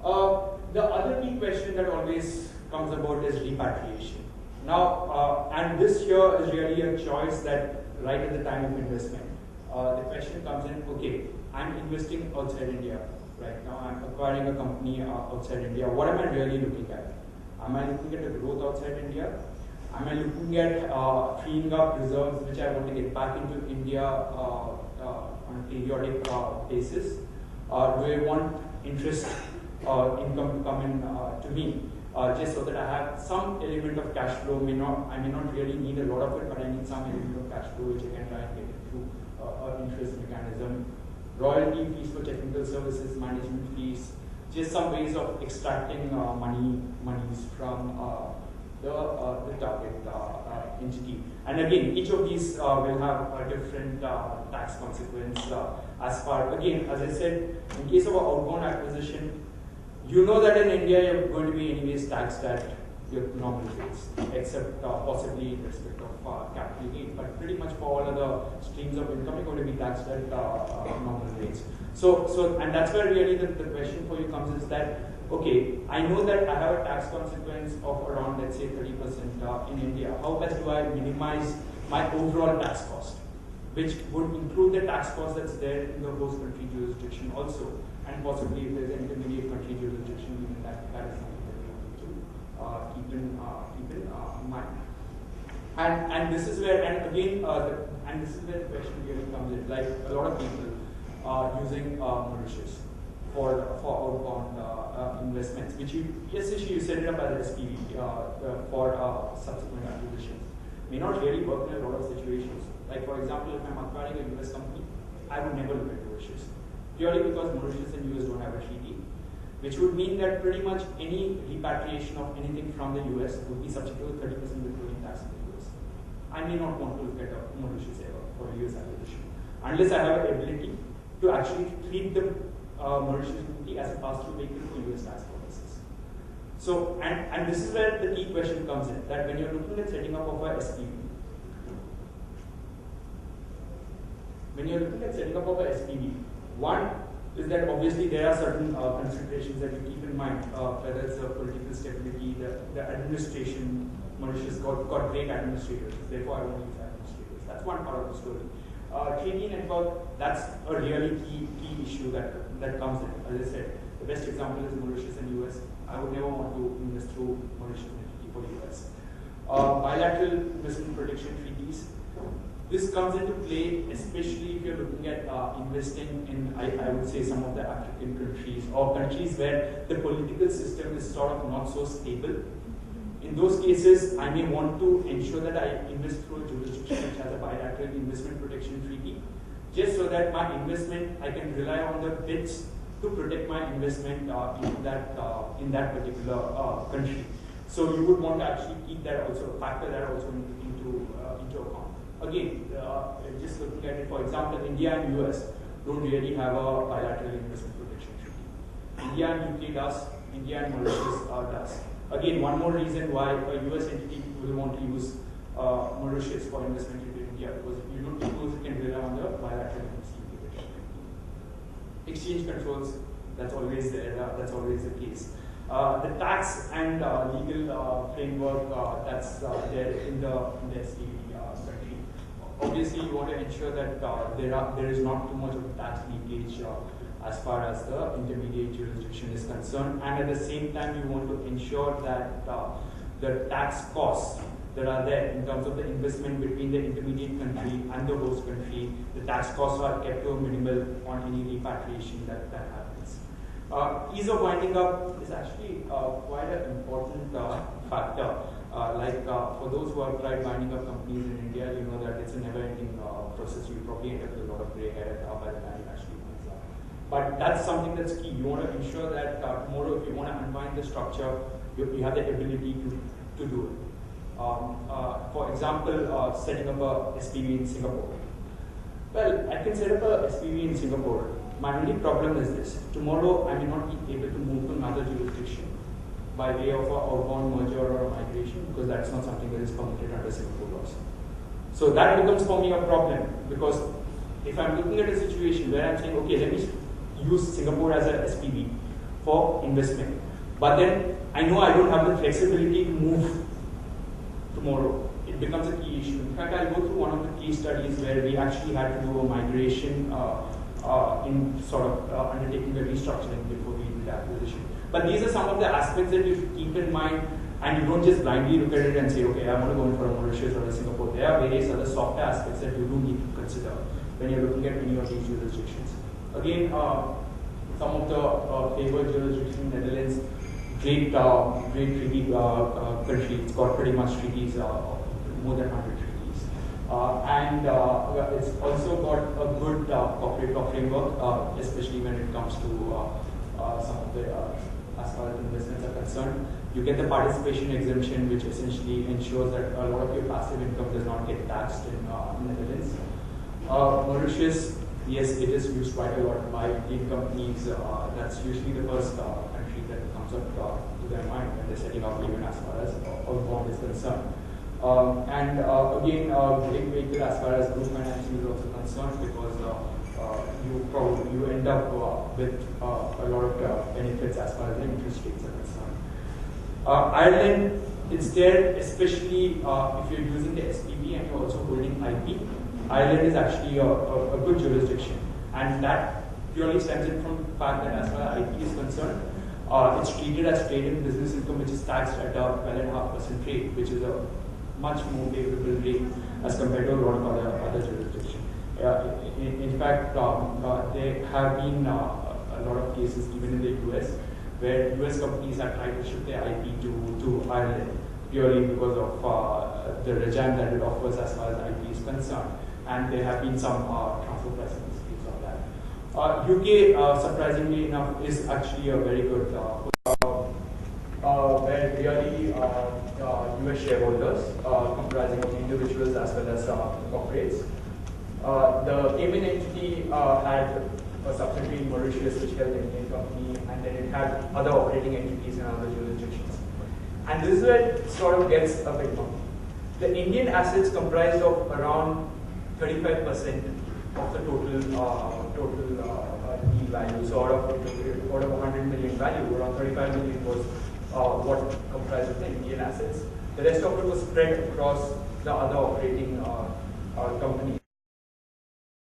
The other key question that always comes about is repatriation. Now, and this here is really a choice that right at the time of investment, the question comes in, okay, I'm investing outside India right now, I'm acquiring a company outside India. What am I really looking at? Am I looking at a growth outside India? Am I looking at freeing up reserves which I want to get back into India on a periodic basis? Do I want interest income to come in to me just so that I have some element of cash flow? I may not really need a lot of it, but I need some element of cash flow which I can try and get it through an interest mechanism. Royalty fees for technical services, management fees, just some ways of extracting monies from the target entity. And again, each of these will have a different tax consequence as far, again, as I said, in case of an outbound acquisition, you know that in India you're going to be anyways taxed at your normal rates, except possibly in respect of capital gain, but pretty much for all other streams of income you're going to be taxed at normal rates. So and that's where really the question for you comes is that, okay, I know that I have a tax consequence of around, let's say, 30% in India. How best do I minimize my overall tax cost, which would include the tax cost that's there in the host country jurisdiction also, and possibly if there's an intermediate country jurisdiction, even that is something that we need to keep in mind. And this is where, and again, and this is where the question really comes in. Like a lot of people are using Mauritius for outbound investments, which you set it up as an SPV for subsequent acquisitions. May not really work in a lot of situations. Like for example, if I'm acquiring a US company, I would never look at Mauritius, purely because Mauritius and US don't have a treaty, which would mean that pretty much any repatriation of anything from the US would be subject to a 30% withholding tax in the US. I may not want to look at a Mauritius ever for a US acquisition, unless I have an ability to actually treat the Mauritius entity as a pass-through vehicle for US tax purposes. So, and this is where the key question comes in, that when you're looking at setting up of a SPV, one is that obviously there are certain considerations that you keep in mind, whether it's the political stability, the administration. Mauritius got great administrators, therefore I want to use administrators. That's one part of the story. Treaty network, that's a really key issue that comes in. As I said, the best example is Mauritius and US. I would never want to invest through Mauritius entity for US. Bilateral investment protection treaties. This comes into play, especially if you're looking at investing in, I would say, some of the African countries or countries where the political system is sort of not so stable. In those cases, I may want to ensure that I invest through a jurisdiction which has a bilateral investment protection treaty, just so that my investment, I can rely on the bids to protect my investment in that particular country. So you would want to actually keep that also, factor that also into account. Again, just looking at it, for example, India and US don't really have a bilateral investment protection treaty. India and UK does, India and Mauritius does. Again, one more reason why a US entity will want to use Mauritius for investment into India, because you can rely on the bilateral investment protection treaty. Exchange controls, that's always there, that's always the case. The tax and legal framework that's there in the SPV country. Obviously, you want to ensure that there is not too much of tax leakage as far as the intermediate jurisdiction is concerned, and at the same time, you want to ensure that the tax costs that are there in terms of the investment between the intermediate country and the host country, the tax costs are kept to a minimal on any repatriation that happens. Ease of winding up is actually quite an important factor. For those who have tried winding up companies in India, you know that it's a never-ending process. You probably end up with a lot of gray hair by the time it actually winds up. But that's something that's key. You want to ensure that tomorrow, if you want to unwind the structure, you have the ability to do it. For example, setting up a SPV in Singapore. Well, I can set up a SPV in Singapore. My only problem is this. Tomorrow, I may not be able to move to another jurisdiction by way of an outbound merger or a migration, because that's not something that is permitted under Singapore laws. So that becomes for me a problem, because if I'm looking at a situation where I'm saying, okay, let me use Singapore as a SPV, for investment. But then I know I don't have the flexibility to move tomorrow. It becomes a key issue. In fact, I'll go through one of the case studies where we actually had to do a migration in sort of undertaking a restructuring before we did the acquisition. But these are some of the aspects that you should keep in mind, and you don't just blindly look at it and say, okay, I'm going to go in for a Mauritius or a Singapore. There are various other softer aspects that you do need to consider when you're looking at any of these jurisdictions. Again, some of the favored jurisdictions, Netherlands, great treaty country. It's got pretty much treaties, more than 100 treaties. And it's also got a good corporate law framework, especially when it comes to some of the, as far as investments are concerned. You get the participation exemption, which essentially ensures that a lot of your passive income does not get taxed in Netherlands. Mauritius, yes, it is used quite a lot by Indian companies. That's usually the first country that comes up to their mind when they're setting up, even as far as bond is concerned. And again, big vehicle as far as group financing is also concerned, because you end up with a lot of benefits as far as the interest rates are concerned. Ireland, instead, especially if you're using the SPV and you're also holding IP, Ireland is actually a good jurisdiction, and that purely stems in from the fact that as far as IP is concerned, it's treated as trade and business income, which is taxed at a 12.5% rate, which is a much more favorable rate as compared to a lot of other jurisdictions. In fact, there have been a lot of cases, even in the US, where US companies have tried to ship their IP to Ireland purely because of the regime that it offers as far as IP is concerned. And there have been some transfer pricing disputes on that. UK, surprisingly enough, is actually a very good where really US shareholders, comprising of individuals as well as corporates. The Cayman entity had a subsidiary in Mauritius which held an Indian company, and then it had other operating entities in other jurisdictions. And this is where it sort of gets a bit funky. The Indian assets comprised of around 35% of the total deal value. So out of 100 million value, around 35 million was what comprised of the Indian assets. The rest of it was spread across the other operating companies.